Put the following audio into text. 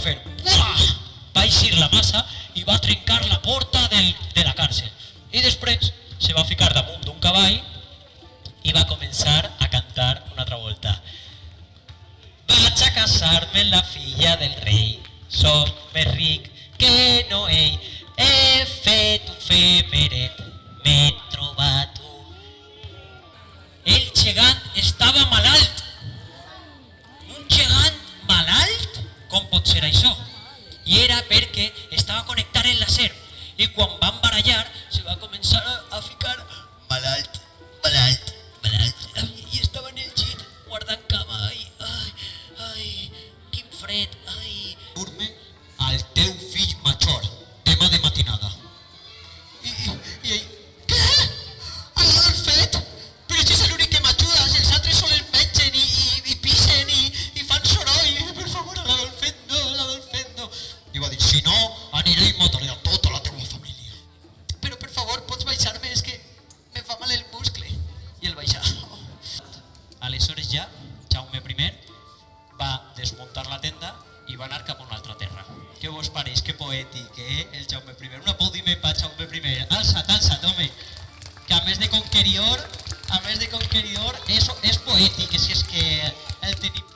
fer? Buah! Va eixir la massa i va trencar la porta de la càrcel. I després se va ficar damunt d'un cavall i va començar a cantar una altra volta. Vaig a casar-me amb la filla del rei, soc més ric que no ell, he fet un femeret, m'he trobat un... El gegant estava malalt. Un gegant malalt? Com pot ser això? I era perquè estava connectat en la serp i quan van barallar se va començar a ficar malalt, malalt, malalt i estava en el llit guardant cama. Ai, quin fred, ai. Dur-me al teu fill major, demà de matinada. I ell, què? A l'Adolfet? Però si és l'únic que m'ajuda, els altres sols el mengen i pixen i fan soroll. Per favor, a l'Adolfet no. I va dir, si no, aniré i mataré a tota la teua família. Però per favor, pots baixar-me, és que me fa mal el muscle. I el baixà. Aleshores ja, Jaume I va desmuntar la tenda i va anar cap a una altra terra. Què vos pareix? Que poètic, el Jaume I. Un aplaudiment per Jaume I. Alça't, home. Que a més de conqueridor, és poètic, si és que el tenim